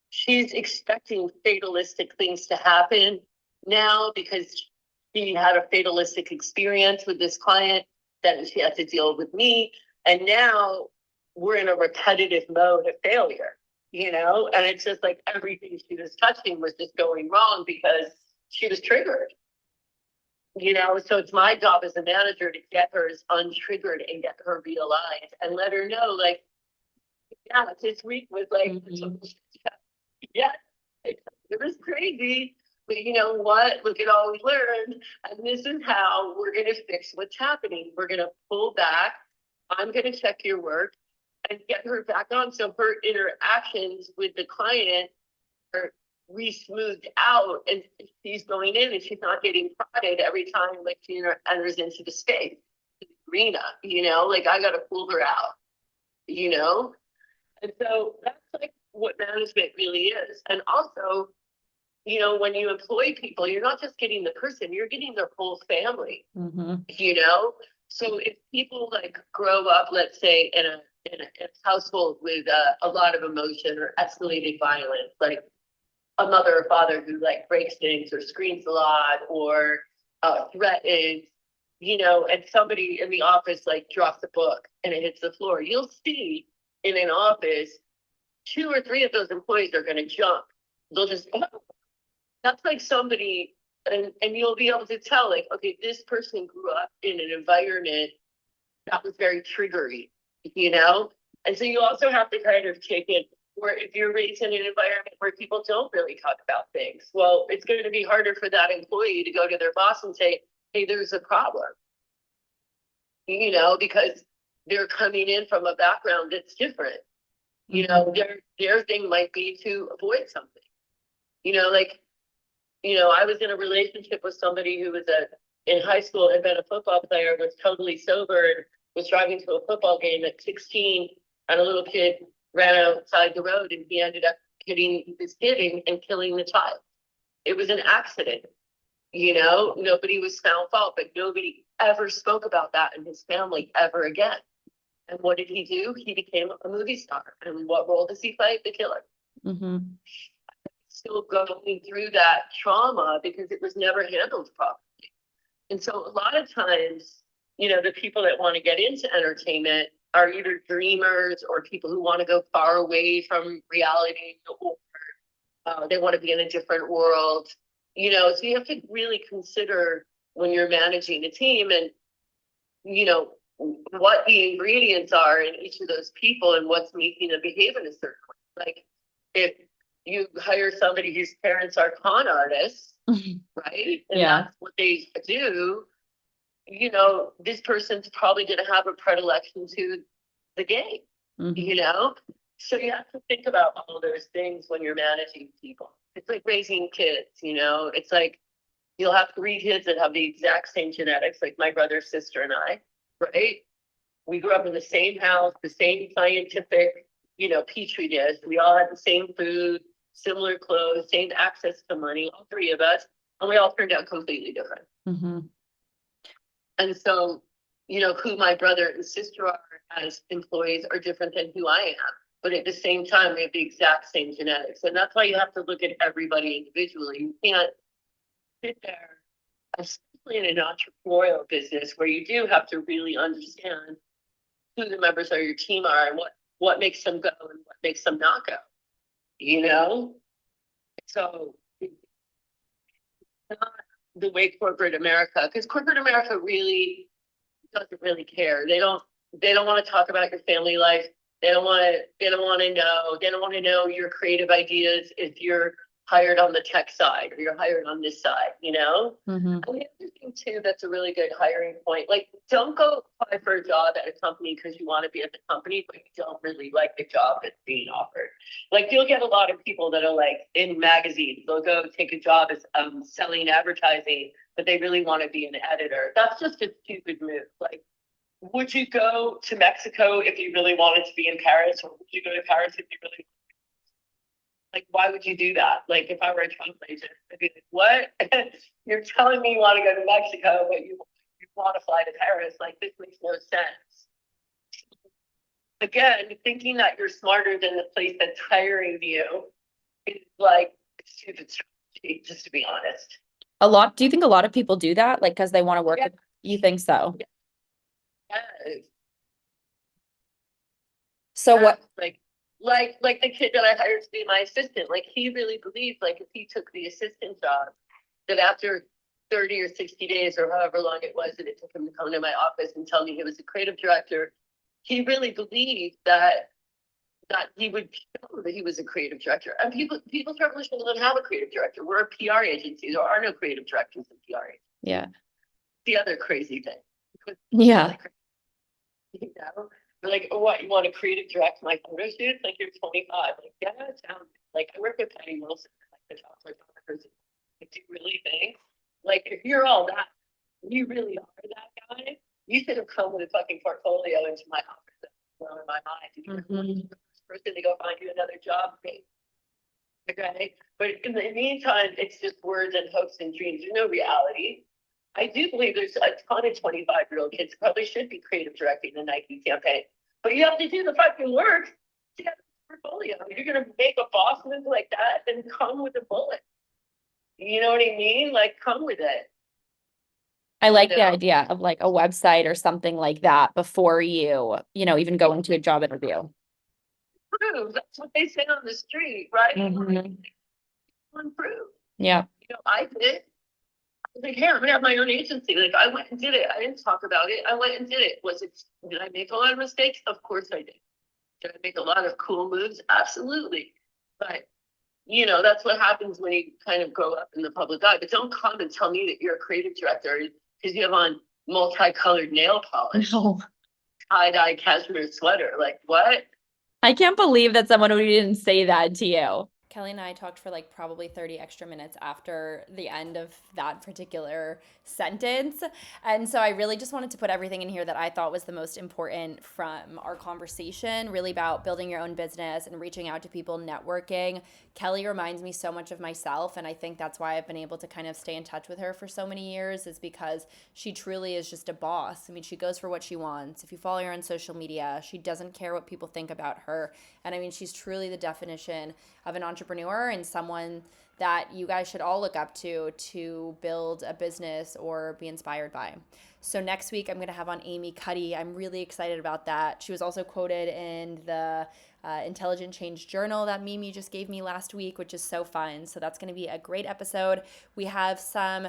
she's expecting fatalistic things to happen now because she had a fatalistic experience with this client that she had to deal with me. And now we're in a repetitive mode of failure, you know? And it's just like everything she was touching was just going wrong because she was triggered. You know, so it's my job as a manager to get her as untriggered and get her realigned and let her know, like, yeah, this week was like, yeah, it was crazy, but you know what? Look at all we learned, and this is how we're going to fix what's happening. We're going to pull back. I'm going to check your work and get her back on, so her interactions with the client are re-smoothed out, and she's going in and she's not getting prodded every time, like, she enters into the space, the arena. You know, like, I got to pull her out. You know. And so that's like what management really is. And also, you know, when you employ people, you're not just getting the person, you're getting their whole family, Mm-hmm. you know? So if people like grow up, let's say in a household with a lot of emotion or escalated violence, like a mother or father who like breaks things or screams a lot or threatens, you know, and somebody in the office like drops a book and it hits the floor, you'll see in an office, 2 or 3 of those employees are going to jump. They'll just, oh, that's like somebody, and you'll be able to tell, like, okay, this person grew up in an environment that was very triggery, you know? And so you also have to kind of take it where if you're raised in an environment where people don't really talk about things, well, it's going to be harder for that employee to go to their boss and say, hey, there's a problem, you know, because they're coming in from a background that's different. You know, their thing might be to avoid something. You know, like, you know, I was in a relationship with somebody who was in high school, had been a football player, was totally sober, and was driving to a football game at 16, and a little kid ran outside the road, and he ended up hitting this kid and killing the child. It was an accident. You know, nobody was found fault, but nobody ever spoke about that in his family ever again. And what did he do? He became a movie star. And what role does he play? The killer. Mm-hmm. Still going through that trauma because it was never handled properly. And so a lot of times, you know, the people that want to get into entertainment are either dreamers or people who want to go far away from reality, or they want to be in a different world. You know, so you have to really consider when you're managing a team and, you know, what the ingredients are in each of those people and what's making them behave in a certain way. Like, if you hire somebody whose parents are con artists, right? And that's what they do, you know, this person's probably going to have a predilection to the game, you know? So you have to think about all those things when you're managing people. It's like raising kids, you know? It's like you'll have 3 kids that have the exact same genetics, like my brother, sister, and I. Right? We grew up in the same house, the same scientific, you know, petri dish. We all had the same food, similar clothes, same access to money, all 3 of us. and we all turned out completely different. Mm-hmm. And so, who my brother and sister are as employees are different than who I am. But at the same time, we have the exact same genetics. And that's why you have to look at everybody individually. You can't sit there, especially in an entrepreneurial business where you do have to really understand who the members of your team are and what makes them go and what makes them not go. So it's not the way corporate America, because corporate America really doesn't really care. They don't want to talk about your family life. They don't want to know your creative ideas if you're hired on the tech side or you're hired on this side, Mm-hmm. And the other thing too, that's a really good hiring point. Like, don't go apply for a job at a company because you want to be at the company, but you don't really like the job that's being offered. Like, you'll get a lot of people that are like in magazines. They'll go take a job as selling advertising, but they really want to be an editor. That's just a stupid move. Like, would you go to Mexico if you really wanted to be in Paris, or would you go to Paris if you really, like, why would you do that? Like, if I were a travel agent, I'd be like, what? You're telling me you want to go to Mexico, but you want to fly to Paris? Like, this makes no sense. Again, thinking that you're smarter than the place that's hiring you is like a stupid strategy, just to be honest. Do you think a lot of people do that? Like, because they want to work with, you think so? Yeah. So what? Like the kid that I hired to be my assistant, like, he really believed, like, if he took the assistant job, that after 30 or 60 days or however long it was that it took him to come to my office and tell me he was a creative director, he really believed that he would show that he was a creative director. And people's revolution doesn't have a creative director. We're a PR agency. There are no creative directors in PR agencies. Yeah. The other crazy thing. Yeah. They're like, oh, what, you want to creative direct my photo shoots? Like, you're 25. Like, yeah, it sounds like I work with Penny Wilson, like the chocolate photographer. Like, do you really think? Like, if you're all that, you really are that guy, you should have come with a fucking portfolio into my office. That's blowing my mind. You're the first person to go find you another job. Okay. But in the meantime, it's just words and hopes and dreams. There's no reality. I do believe there's a ton of 25-year-old kids who probably should be creative directing the Nike campaign, but you have to do the fucking work to get a portfolio. If you're going to make a boss move like that, then come with a bullet. You know what I mean? Like, come with it. I like the idea of like a website or something like that before you even go into a job interview. Prove. That's what they say on the street, right? Mm-hmm. Prove. Yeah. I did. I was like, hey, I'm gonna have my own agency. Like, I went and did it. I didn't talk about it. I went and did it. Did I make a lot of mistakes? Of course I did. Did I make a lot of cool moves? Absolutely. But that's what happens when you kind of grow up in the public eye. But don't come and tell me that you're a creative director because you have on multicolored nail polish, tie-dye cashmere sweater. Like, what? I can't believe that someone didn't say that to you. Kelly and I talked for like probably 30 extra minutes after the end of that particular sentence. And so I really just wanted to put everything in here that I thought was the most important from our conversation, really about building your own business and reaching out to people, networking. Kelly reminds me so much of myself, and I think that's why I've been able to kind of stay in touch with her for so many years, is because she truly is just a boss. I mean, she goes for what she wants. If you follow her on social media, she doesn't care what people think about her. And I mean, she's truly the definition of an entrepreneur and someone that you guys should all look up to build a business or be inspired by. So next week, I'm going to have on Amy Cuddy. I'm really excited about that. She was also quoted in the Intelligent Change Journal that Mimi just gave me last week, which is so fun. So that's going to be a great episode. We have some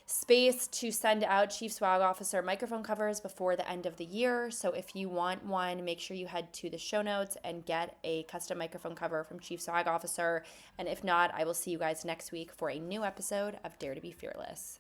space to send out Chief Swag Officer microphone covers before the end of the year. So if you want one, make sure you head to the show notes and get a custom microphone cover from Chief Swag Officer. And if not, I will see you guys next week for a new episode of Dare to be Fearless.